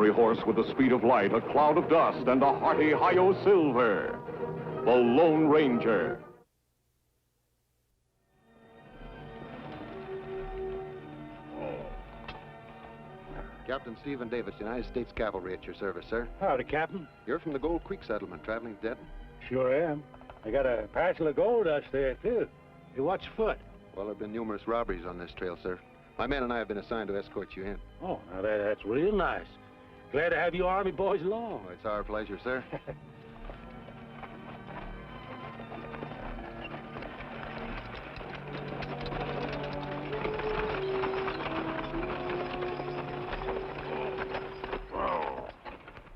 ordinary horse with the speed of light, a cloud of dust, and a hearty hi-yo silver. The Lone Ranger. Captain Stephen Davis, United States Cavalry, at your service, sir. Howdy, Captain. You're from the Gold Creek settlement, traveling to Denton? Sure am. I got a parcel of gold dust there, too. Hey, what's foot? Well, there have been numerous robberies on this trail, sir. My men and I have been assigned to escort you in. Oh, now that's real nice. Glad to have you Army boys along. Oh, it's our pleasure, sir.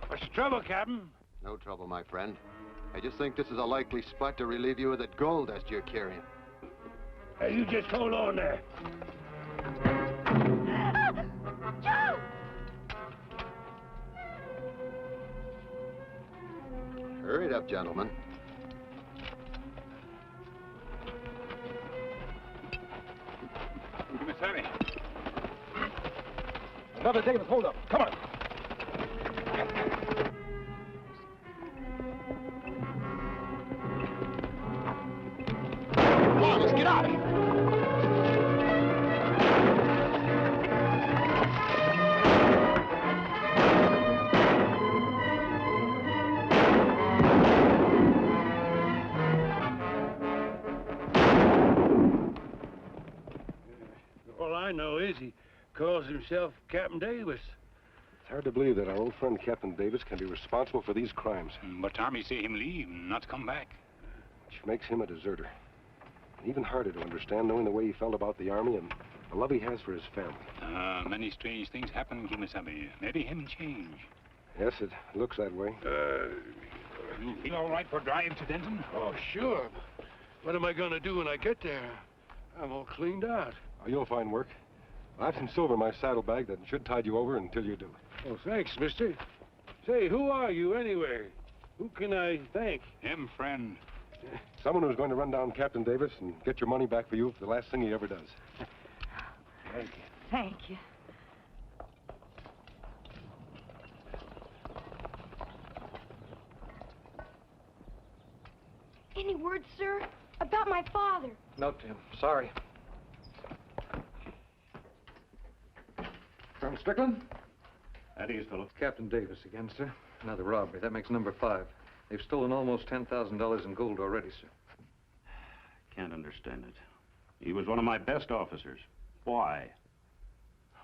What's the trouble, Captain? No trouble, my friend. I just think this is a likely spot to relieve you of that gold dust you're carrying. Hey, you just hold on there. Joe! Hurry it up, gentlemen. Kemo Sabe. Another Davis, hold up. Come on. Come on, let's get out of here. All I know is he calls himself Captain Davis. It's hard to believe that our old friend Captain Davis can be responsible for these crimes. But Army say him leave, not come back. Which makes him a deserter. Even harder to understand, knowing the way he felt about the Army and the love he has for his family. Many strange things happen, Kemo Sabe. Maybe him change. Yes, it looks that way. You feel all right for drive to Denton? Oh, sure. What am I going to do when I get there? I'm all cleaned out. Oh, you'll find work. I have some silver in my saddlebag that should tide you over until you do. Oh, thanks, mister. Say, who are you anyway? Who can I thank? Him, friend. Someone who's going to run down Captain Davis and get your money back for you for the last thing he ever does. Thank you. Thank you. Any word, sir, about my father? No, Tim. Sorry. Colonel Strickland? That is, Philip. Captain Davis again, sir. Another robbery. That makes number 5. They've stolen almost $10,000 in gold already, sir. Can't understand it. He was one of my best officers. Why?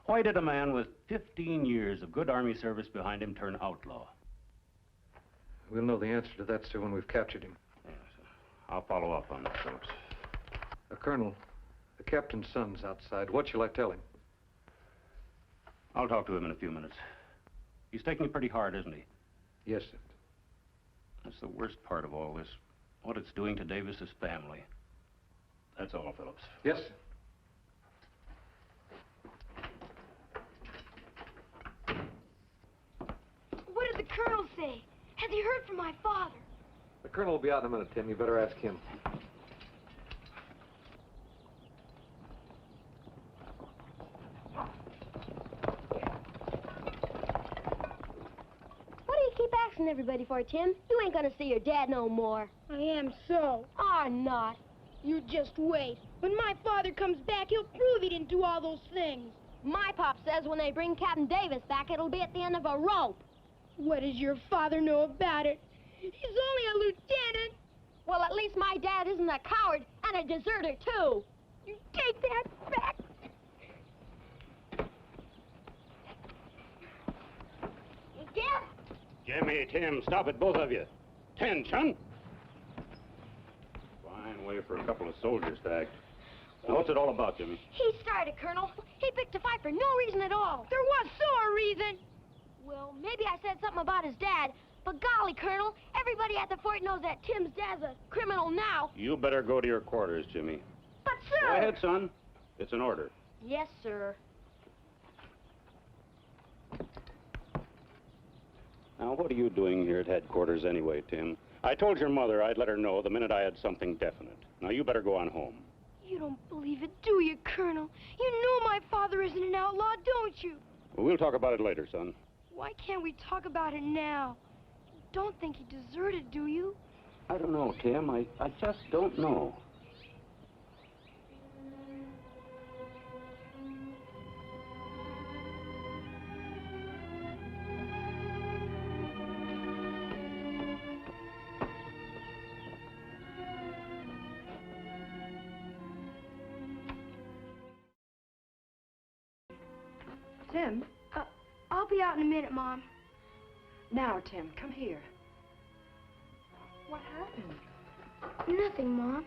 Why did a man with 15 years of good Army service behind him turn outlaw? We'll know the answer to that, sir, when we've captured him. Yes, I'll follow up on that, Phillips. Colonel, the captain's son's outside. What shall I tell him? I'll talk to him in a few minutes. He's taking it pretty hard, isn't he? Yes, sir. That's the worst part of all this. What it's doing to Davis's family. That's all, Phillips. Yes, sir. What did the colonel say? Has he heard from my father? The colonel will be out in a minute, Tim. You better ask him. Asking everybody for it, Tim. You ain't gonna see your dad no more. I am so. Are not. You just wait. When my father comes back, he'll prove he didn't do all those things. My pop says when they bring Captain Davis back, it'll be at the end of a rope. What does your father know about it? He's only a lieutenant. Well, at least my dad isn't a coward and a deserter, too. You take that back. Dad? Jimmy, Tim, stop it, both of you. Attention! Fine way for a couple of soldiers to act. Now, what's it all about, Jimmy? He started, Colonel. He picked a fight for no reason at all. There was so a reason. Well, maybe I said something about his dad, but golly, Colonel, everybody at the fort knows that Tim's dad's a criminal now. You better go to your quarters, Jimmy. But, sir... Go ahead, son. It's an order. Yes, sir. Now, what are you doing here at headquarters anyway, Tim? I told your mother I'd let her know the minute I had something definite. Now, you better go on home. You don't believe it, do you, Colonel? You know my father isn't an outlaw, don't you? Well, we'll talk about it later, son. Why can't we talk about it now? You don't think he deserted, do you? I don't know, Tim. I just don't know. Tim? I'll be out in a minute, Mom. Now, Tim, come here. What happened? Nothing, Mom.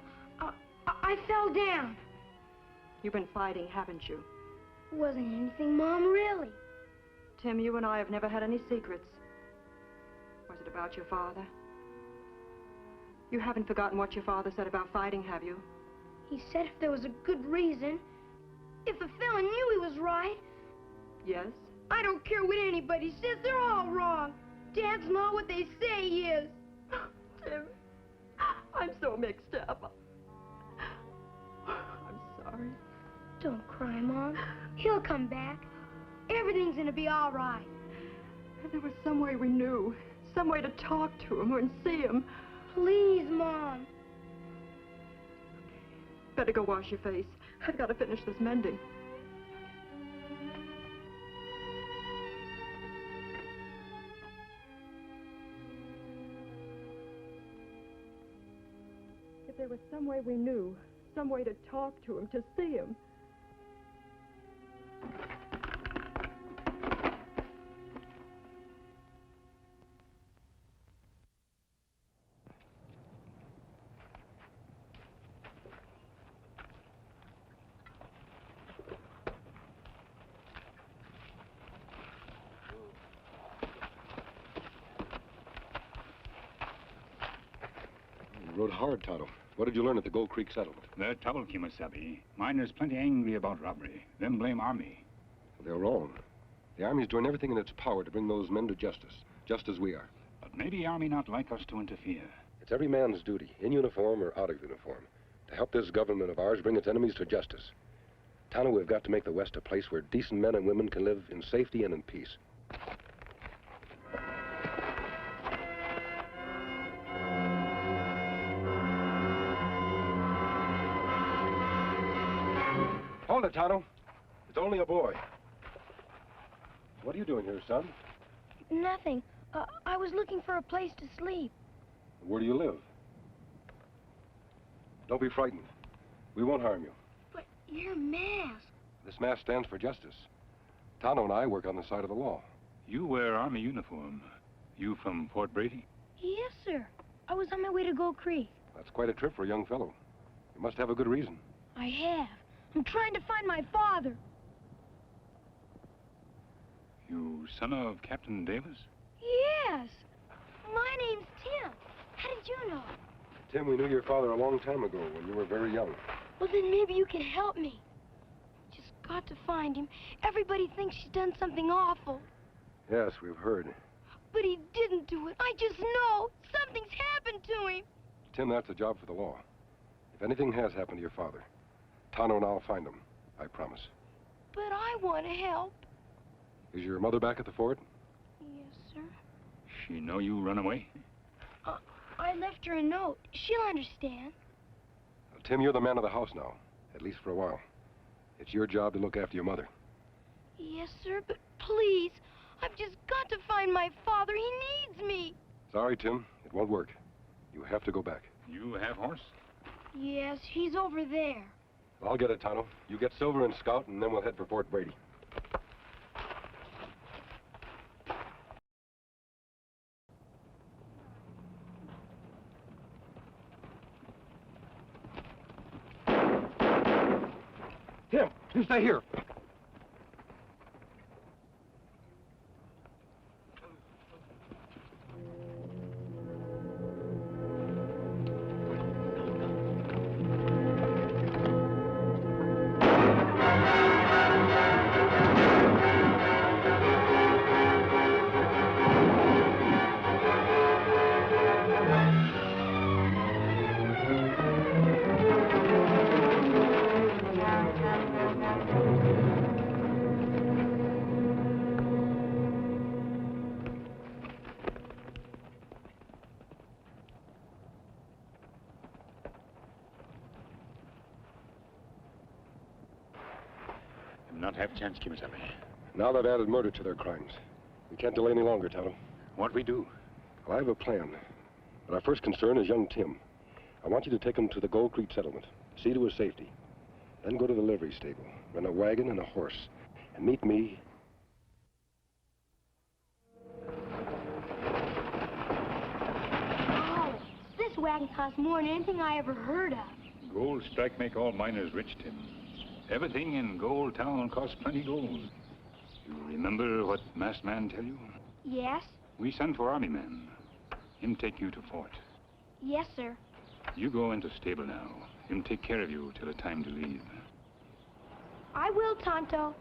I fell down. You've been fighting, haven't you? Wasn't anything, Mom, really. Tim, you and I have never had any secrets. Was it about your father? You haven't forgotten what your father said about fighting, have you? He said if there was a good reason, if the fella knew he was right. Yes? I don't care what anybody says, they're all wrong. Dad's not what they say he is. Tim, I'm so mixed up. I'm sorry. Don't cry, Mom. He'll come back. Everything's gonna be all right. If there was some way we knew, some way to talk to him and see him. Please, Mom. Better go wash your face. I've got to finish this mending. If there was some way we knew, some way to talk to him, to see him. You rode hard, Tonto. What did you learn at the Gold Creek settlement? The trouble, Kemo Sabe. Miners plenty angry about robbery. Them blame Army. They're wrong. The Army's doing everything in its power to bring those men to justice, just as we are. But maybe Army not like us to interfere. It's every man's duty, in uniform or out of uniform, to help this government of ours bring its enemies to justice. Tonto, we've got to make the West a place where decent men and women can live in safety and in peace. Hold it, Tonto. It's only a boy. What are you doing here, son? Nothing. I was looking for a place to sleep. Where do you live? Don't be frightened. We won't harm you. But your mask. This mask stands for justice. Tonto and I work on the side of the law. You wear Army uniform. You from Fort Brady? Yes, sir. I was on my way to Gold Creek. That's quite a trip for a young fellow. You must have a good reason. I have. I'm trying to find my father. You son of Captain Davis? Yes. My name's Tim. How did you know? Tim, we knew your father a long time ago when you were very young. Well, then maybe you can help me. Just got to find him. Everybody thinks he's done something awful. Yes, we've heard. But he didn't do it. I just know something's happened to him. Tim, that's a job for the law. If anything has happened to your father, Tonto and I'll find him. I promise. But I want to help. Is your mother back at the fort? Yes, sir. She know you run away? I left her a note. She'll understand. Well, Tim, you're the man of the house now, at least for a while. It's your job to look after your mother. Yes, sir, but please, I've just got to find my father. He needs me. Sorry, Tim. It won't work. You have to go back. You have horse? Yes, he's over there. I'll get it, Tonto. You get Silver and Scout, and then we'll head for Fort Brady. Tim, you stay here. Not have chance, Kemo Sabe. Now they've added murder to their crimes. We can't delay any longer, Tonto. What we do? Well, I have a plan. But our first concern is young Tim. I want you to take him to the Gold Creek settlement. See to his safety. Then go to the livery stable, rent a wagon and a horse, and meet me. Oh, this wagon costs more than anything I ever heard of. Gold strike make all miners rich, Tim. Everything in Gold Town costs plenty gold. You remember what masked man tell you? Yes? We send for army men. Him take you to fort. Yes, sir. You go into stable now. Him take care of you till the time to leave. I will, Tonto.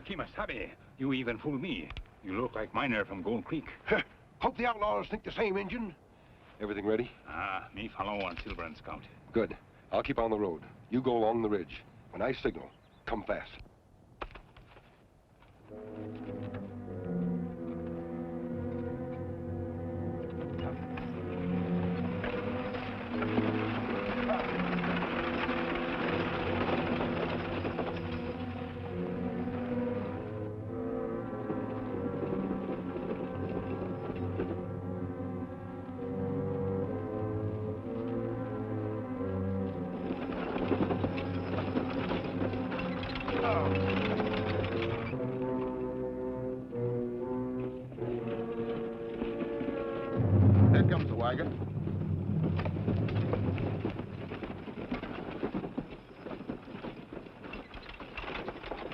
Kemo Sabe, you even fool me. You look like miner from Gold Creek. Hope the outlaws think the same, Injun. Everything ready? Me follow on Silver and Scout. Good. I'll keep on the road. You go along the ridge. When I signal, come fast. Here comes the wagon.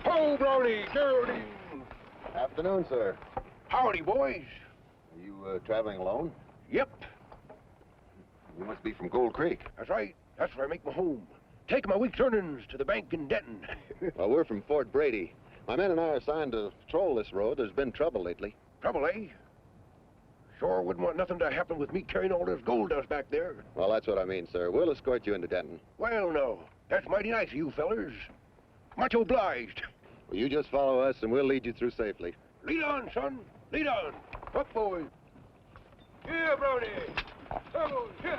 Ho, Brownie, Geraldine. Afternoon, sir. Howdy, boys. Are you traveling alone? Yep, You must be from Gold Creek. that's right. That's where I make my home. Take my week's earnings to the bank in Denton. Well, we're from Fort Brady. My men and I are assigned to patrol this road. There's been trouble lately. Trouble, eh? Sure wouldn't want nothing to happen with me carrying all this gold dust back there. Well, that's what I mean, sir. We'll escort you into Denton. Well, no. That's mighty nice of you fellers. Much obliged. Well, you just follow us, and we'll lead you through safely. Lead on, son. Lead on. Up, boys. Here, Brownie. Oh, here.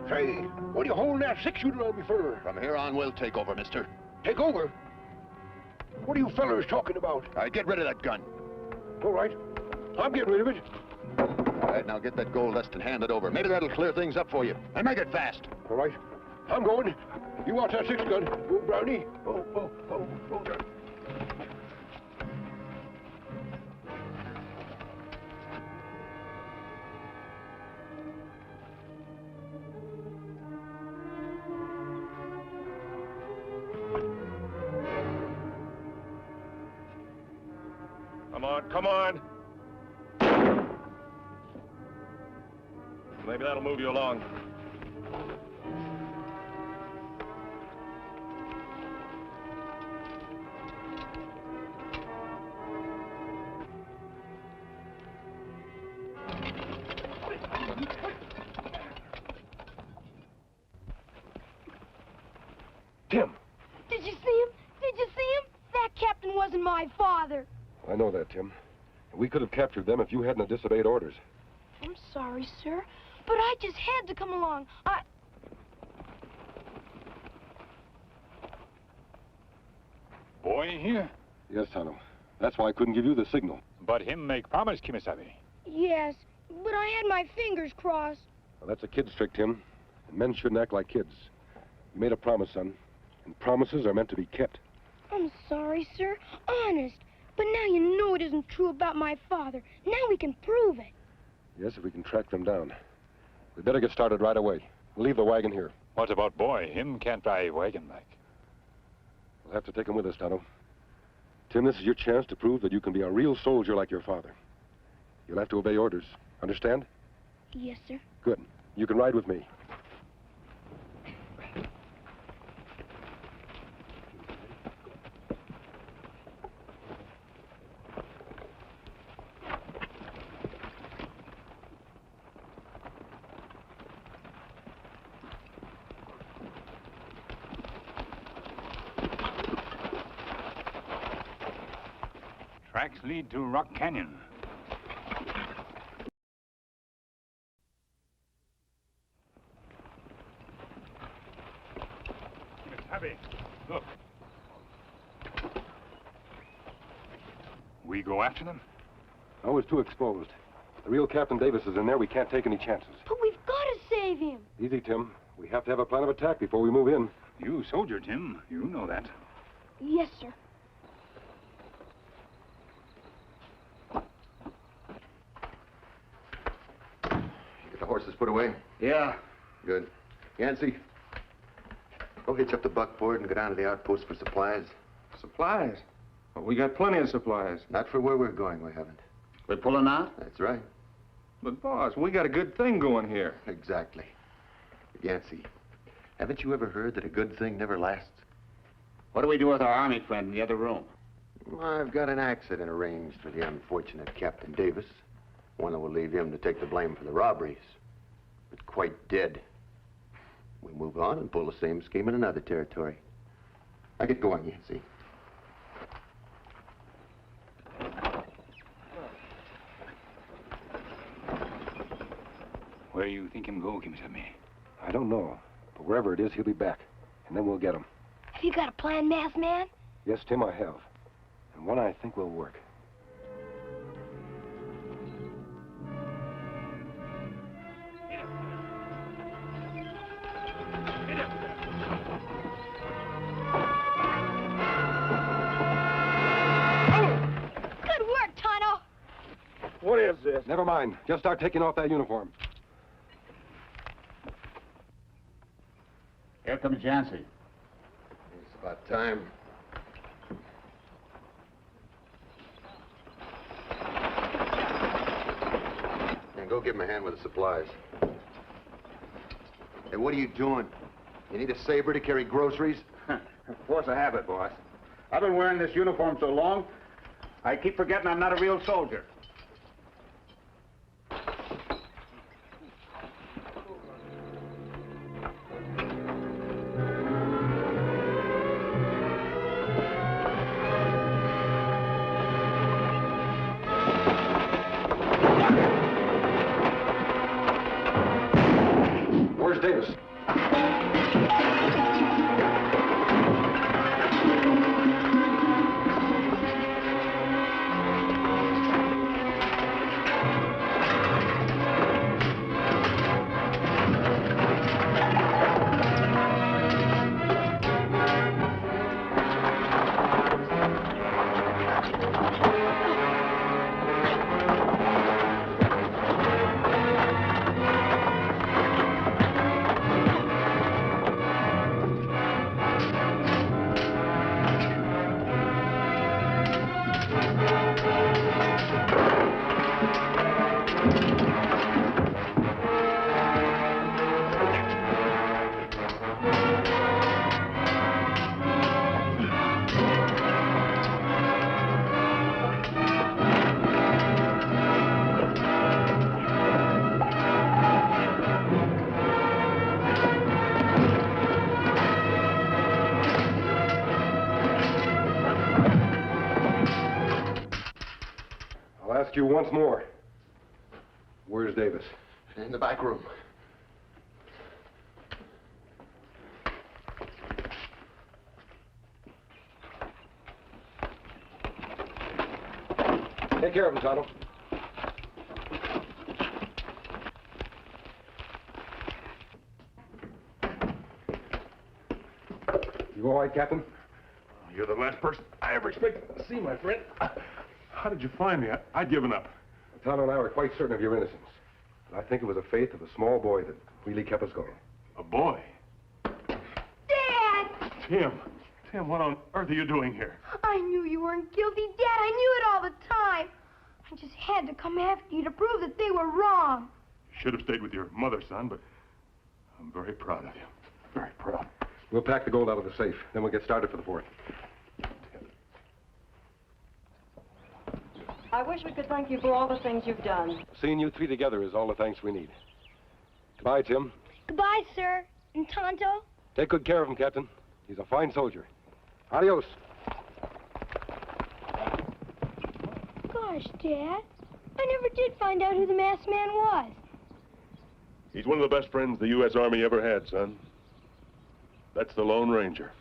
Say, what are you holding that six-shooter on me for? From here on, we'll take over, mister. Take over? What are you fellers talking about? All right, get rid of that gun. All right. I'm getting rid of it. All right, now get that gold dust and hand it over. Maybe that'll clear things up for you. And make it fast. All right. I'm going. You watch that six gun. Oh, Brownie. Oh, oh, oh, oh. Come on, come on. Maybe that'll move you along. Tim. Did you see him? Did you see him? That captain wasn't my father. I know that, Tim. We could have captured them if you hadn't disobeyed orders. I'm sorry, sir, but I just had to come along. Boy here? Yes, Tonto. That's why I couldn't give you the signal. But him make promise, Kemo Sabe. Yes, but I had my fingers crossed. Well, that's a kid's trick, Tim. And men shouldn't act like kids. You made a promise, son. And promises are meant to be kept. Oh, I'm sorry, sir. Honest. But now you know it isn't true about my father. Now we can prove it. Yes, if we can track them down. We better get started right away. We'll leave the wagon here. What about boy? Him can't drive wagon like. We'll have to take him with us, Tonto. Tim, this is your chance to prove that you can be a real soldier like your father. You'll have to obey orders. Understand? Yes, sir. Good. You can ride with me. Tracks lead to Rock Canyon. Miss Sabe, look. We go after them? No, it's too exposed. The real Captain Davis is in there. We can't take any chances. But we've got to save him. Easy, Tim. We have to have a plan of attack before we move in. You soldier, Tim. You know that. Yes, sir. Get the horses put away? Yeah. Good. Yancey, go hitch up the buckboard and go down to the outpost for supplies. Supplies? Well, we got plenty of supplies. Not for where we're going, we haven't. We're pulling out? That's right. But, boss, we got a good thing going here. Exactly. Yancey, haven't you ever heard that a good thing never lasts? What do we do with our army friend in the other room? Well, I've got an accident arranged for the unfortunate Captain Davis. One that will leave him to take the blame for the robberies. But quite dead. We move on and pull the same scheme in another territory. Now get going, Yancey. Where you think him go, Kemo Sabe? I don't know. But wherever it is, he'll be back. And then we'll get him. Have you got a plan, masked man? Yes, Tim, I have. And one I think will work. Good work, Tonto. What is this? Never mind. Just start taking off that uniform. Here comes Yancey. It's about time. And go give him a hand with the supplies. Hey, what are you doing? You need a saber to carry groceries? Force of habit, boss. I've been wearing this uniform so long, I keep forgetting I'm not a real soldier. Where's Davis? I'll ask you once more. Where's Davis? In the back room. Take care of him, Tonto. You all right, Captain? You're the last person I ever expected to see, my friend. How did you find me? I'd given up. Tonto and I were quite certain of your innocence. But I think it was the faith of a small boy that really kept us going. A boy? Dad! Tim, what on earth are you doing here? I knew you weren't guilty, Dad. I knew it all the time. I just had to come after you to prove that they were wrong. You should have stayed with your mother, son, but I'm very proud of you. Very proud. We'll pack the gold out of the safe. Then we'll get started for the fort. I wish we could thank you for all the things you've done. Seeing you three together is all the thanks we need. Goodbye, Tim. Goodbye, sir. And Tonto? Take good care of him, Captain. He's a fine soldier. Adios. Gosh, Dad. I never did find out who the masked man was. He's one of the best friends the U.S. Army ever had, son. That's the Lone Ranger.